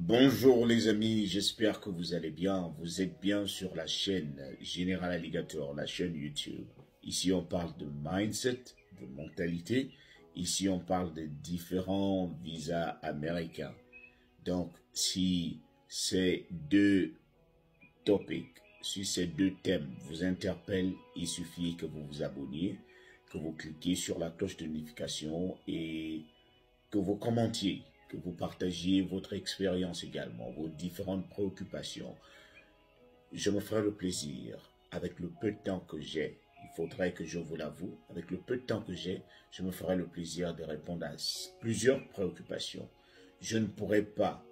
Bonjour les amis, j'espère que vous allez bien. Vous êtes bien sur la chaîne Général Alligator, la chaîne YouTube. Ici on parle de mindset, de mentalité. Ici on parle de différents visas américains. Donc si ces deux topics, si ces deux thèmes vous interpellent, il suffit que vous vous abonniez, que vous cliquiez sur la cloche de notification et que vous commentiez, que vous partagiez votre expérience également, vos différentes préoccupations. Je me ferai le plaisir, avec le peu de temps que j'ai, il faudrait que je vous l'avoue, avec le peu de temps que j'ai, je me ferai le plaisir de répondre à plusieurs préoccupations. Je ne pourrai pas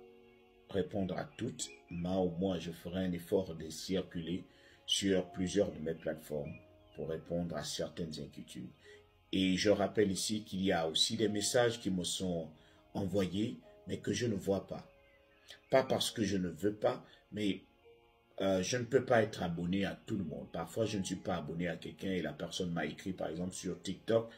répondre à toutes, mais au moins je ferai un effort de circuler sur plusieurs de mes plateformes pour répondre à certaines inquiétudes. Et je rappelle ici qu'il y a aussi des messages qui me sont envoyés, mais que je ne vois pas. Pas parce que je ne veux pas, mais je ne peux pas être abonné à tout le monde. Parfois, je ne suis pas abonné à quelqu'un et la personne m'a écrit, par exemple, sur TikTok.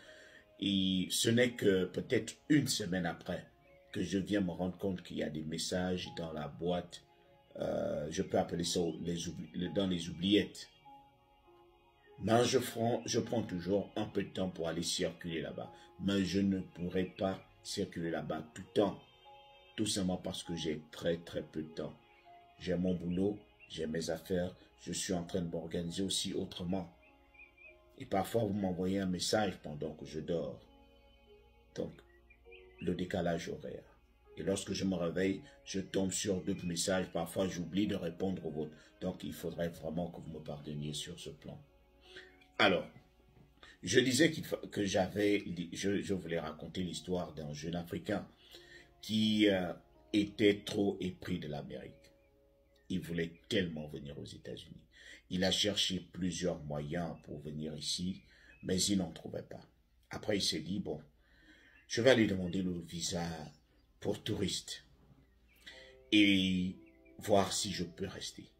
Et ce n'est que peut-être une semaine après que je viens me rendre compte qu'il y a des messages dans la boîte. Je peux appeler ça dans les oubliettes. Mais je prends toujours un peu de temps pour aller circuler là-bas. Mais je ne pourrai pas circuler là-bas tout le temps. Tout simplement parce que j'ai très peu de temps. J'ai mon boulot, j'ai mes affaires, je suis en train de m'organiser aussi autrement. Et parfois, vous m'envoyez un message pendant que je dors. Donc, le décalage horaire. Et lorsque je me réveille, je tombe sur d'autres messages. Parfois, j'oublie de répondre aux vôtres. Donc, il faudrait vraiment que vous me pardonniez sur ce plan. Alors, je disais que je voulais raconter l'histoire d'un jeune Africain qui était trop épris de l'Amérique. Il voulait tellement venir aux États-Unis. Il a cherché plusieurs moyens pour venir ici, mais il n'en trouvait pas. Après, il s'est dit, bon, je vais aller demander le visa pour touriste et voir si je peux rester.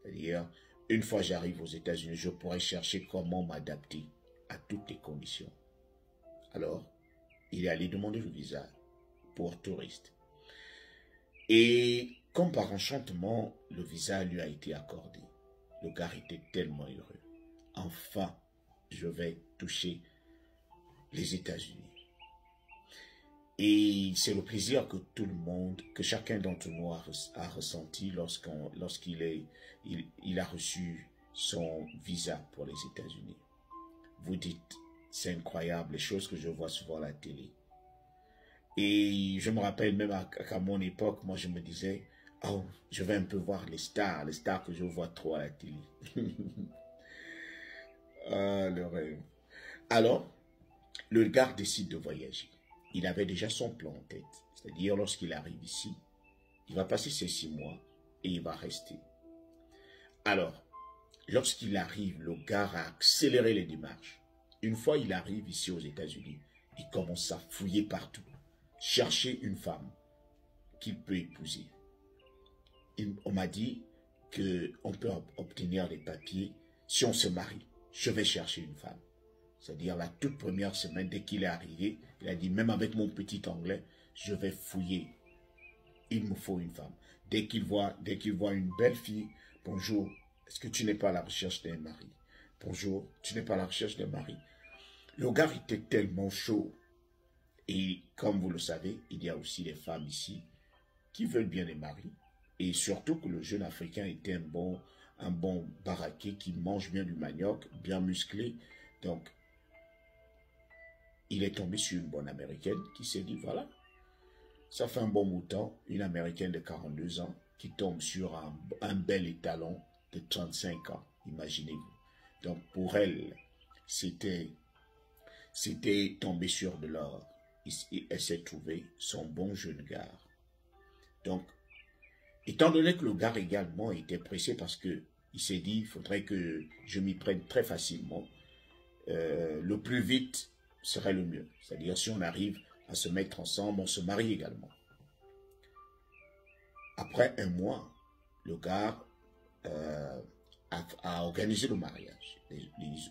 C'est-à-dire, une fois j'arrive aux États-Unis, je pourrais chercher comment m'adapter à toutes les conditions. Alors, il est allé demander le visa pour touriste. Et comme par enchantement, le visa lui a été accordé. Le gars était tellement heureux. Enfin, je vais toucher les États-Unis. Et c'est le plaisir que tout le monde, que chacun d'entre nous a ressenti lorsqu'il a reçu son visa pour les États-Unis. Vous dites, c'est incroyable, les choses que je vois souvent à la télé. Et je me rappelle même qu'à mon époque, moi je me disais, oh, je vais un peu voir les stars que je vois trop à la télé. Ah, le rêve. Alors, le gars décide de voyager. Il avait déjà son plan en tête. C'est-à-dire, lorsqu'il arrive ici, il va passer ses 6 mois et il va rester. Alors, lorsqu'il arrive, le gars a accéléré les démarches. Une fois il arrive ici aux États-Unis, il commence à fouiller partout. Chercher une femme qu'il peut épouser. On m'a dit qu'on peut obtenir des papiers si on se marie. Je vais chercher une femme. C'est-à-dire la toute première semaine, dès qu'il est arrivé, il a dit, même avec mon petit anglais, je vais fouiller. Il me faut une femme. Dès qu'il voit une belle fille, bonjour, est-ce que tu n'es pas à la recherche d'un mari? Bonjour, tu n'es pas à la recherche d'un mari. Le gars était tellement chaud. Et comme vous le savez, il y a aussi des femmes ici qui veulent bien les maris. Et surtout que le jeune Africain était un bon baraqué qui mange bien du manioc, bien musclé. Donc, il est tombé sur une bonne Américaine qui s'est dit, voilà, ça fait un bon mouton, une Américaine de 42 ans qui tombe sur un bel étalon de 35 ans, imaginez-vous. Donc, pour elle, c'était tombé sur de l'or. Elle s'est trouvée son bon jeune gars. Donc, étant donné que le gars également était pressé parce que il s'est dit, il faudrait que je m'y prenne très facilement, le plus vite serait le mieux. C'est-à-dire, si on arrive à se mettre ensemble, on se marie également. Après un mois, le gars a organisé le mariage.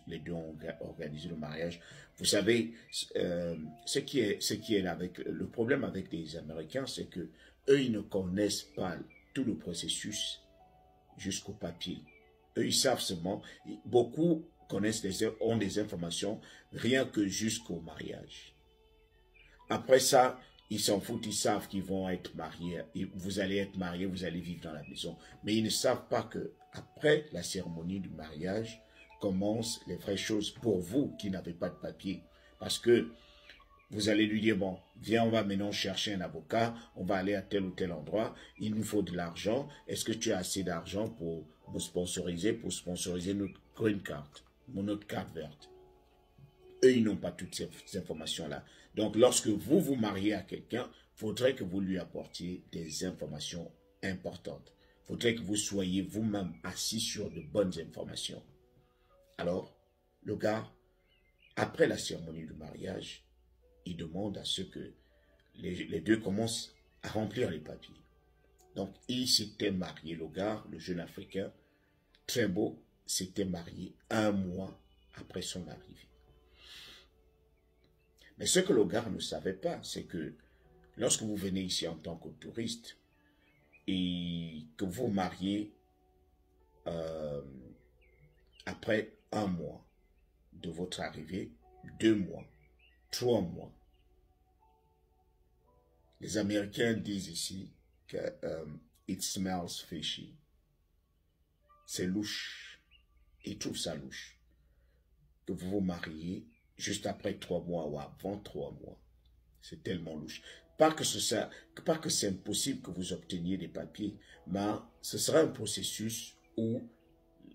Les deux ont organisé le mariage. Vous savez, ce qui est avec le problème avec les Américains, c'est que Eux, ils ne connaissent pas tout le processus jusqu'au papier. Eux, ils savent seulement, beaucoup connaissent, ont des informations rien que jusqu'au mariage. Après ça, ils s'en foutent, ils savent qu'ils vont être mariés. Vous allez être mariés, vous allez vivre dans la maison. Mais ils ne savent pas que après la cérémonie du mariage, commencent les vraies choses pour vous qui n'avez pas de papier. Parce que vous allez lui dire, bon, viens, on va maintenant chercher un avocat, on va aller à tel ou tel endroit, il nous faut de l'argent. Est-ce que tu as assez d'argent pour sponsoriser notre green card, notre carte verte? Eux, ils n'ont pas toutes ces informations-là. Donc, lorsque vous vous mariez à quelqu'un, il faudrait que vous lui apportiez des informations importantes. Il faudrait que vous soyez vous-même assis sur de bonnes informations. Alors, le gars, après la cérémonie du mariage, il demande à ce que les deux commencent à remplir les papiers. Donc, il s'était marié, le gars, le jeune Africain, très beau, s'était marié 1 mois après son arrivée. Mais ce que le gars ne savait pas, c'est que lorsque vous venez ici en tant que touriste et que vous vous mariez après 1 mois de votre arrivée, 2 mois, 3 mois, les Américains disent ici que it smells fishy. C'est louche. Ils trouvent ça louche. Que vous vous mariez juste après 3 mois ou avant 3 mois. C'est tellement louche. Pas que c'est impossible que vous obteniez des papiers, mais ce sera un processus où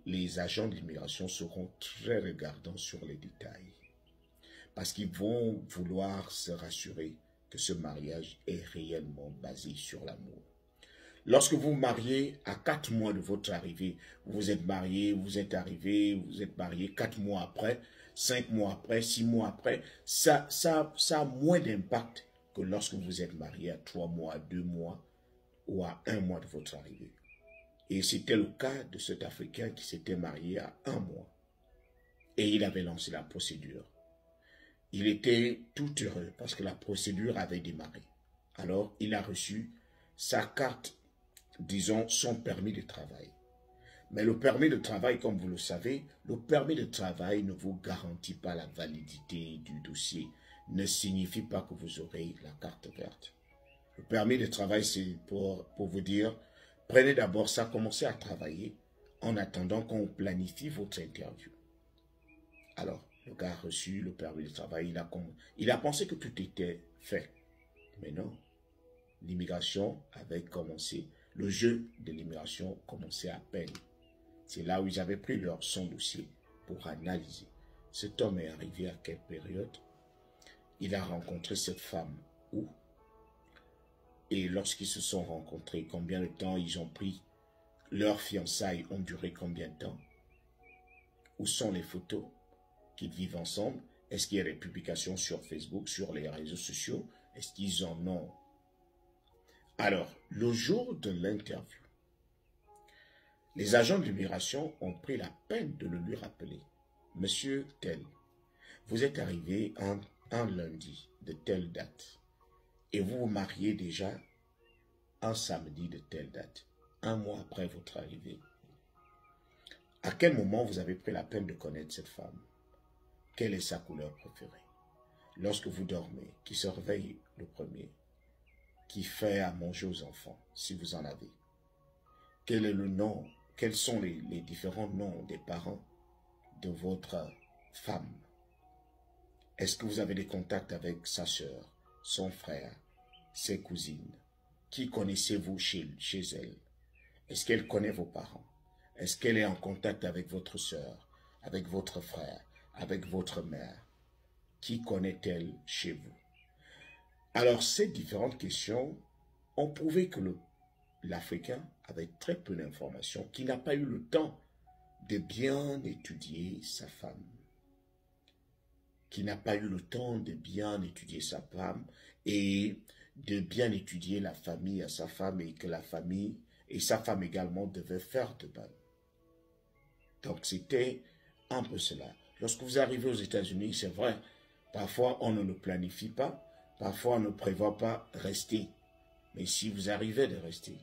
les agents de l'immigration seront très regardants sur les détails. Parce qu'ils vont vouloir se rassurer que ce mariage est réellement basé sur l'amour. Lorsque vous vous mariez à 4 mois de votre arrivée, vous êtes marié, vous êtes arrivé, vous êtes marié 4 mois après, 5 mois après, 6 mois après, ça a moins d'impact que lorsque vous êtes marié à 3 mois, à 2 mois ou à 1 mois de votre arrivée. Et c'était le cas de cet Africain qui s'était marié à 1 mois. Et il avait lancé la procédure. Il était tout heureux parce que la procédure avait démarré. Alors, il a reçu sa carte, disons, son permis de travail. Mais le permis de travail, comme vous le savez, le permis de travail ne vous garantit pas la validité du dossier, ne signifie pas que vous aurez la carte verte. Le permis de travail, c'est pour vous dire, prenez d'abord ça, commencez à travailler en attendant qu'on planifie votre interview. Alors, le gars a reçu le permis de travail, il a pensé que tout était fait. Mais non, l'immigration avait commencé, le jeu de l'immigration commençait à peine. C'est là où ils avaient pris son dossier pour analyser. Cet homme est arrivé à quelle période? Il a rencontré cette femme où? Et lorsqu'ils se sont rencontrés, combien de temps ils ont pris? Leurs fiançailles ont duré combien de temps? Où sont les photos qu'ils vivent ensemble? Est-ce qu'il y a des publications sur Facebook, sur les réseaux sociaux? Est-ce qu'ils en ont? Alors, le jour de l'interview, les agents de l'immigration ont pris la peine de le lui rappeler. Monsieur tel, vous êtes arrivé un lundi de telle date et vous vous mariez déjà un samedi de telle date, 1 mois après votre arrivée. À quel moment vous avez pris la peine de connaître cette femme? Quelle est sa couleur préférée? Lorsque vous dormez, qui se réveille le premier? Qui fait à manger aux enfants, si vous en avez? Quel est le nom? Quels sont les différents noms des parents de votre femme? Est-ce que vous avez des contacts avec sa sœur, son frère, ses cousines? Qui connaissez-vous chez elle? Est-ce qu'elle connaît vos parents? Est-ce qu'elle est en contact avec votre sœur, avec votre frère, avec votre mère? Qui connaît-elle chez vous? Alors, ces différentes questions ont prouvé que l'Africain avait très peu d'informations, qu'il n'a pas eu le temps de bien étudier sa femme, qu'il n'a pas eu le temps de bien étudier sa femme et de bien étudier la famille à sa femme et que la famille et sa femme également devaient faire de même. Donc c'était un peu cela. Lorsque vous arrivez aux États-Unis, c'est vrai, parfois on ne le planifie pas, parfois on ne prévoit pas rester Mais si vous arrivez de rester,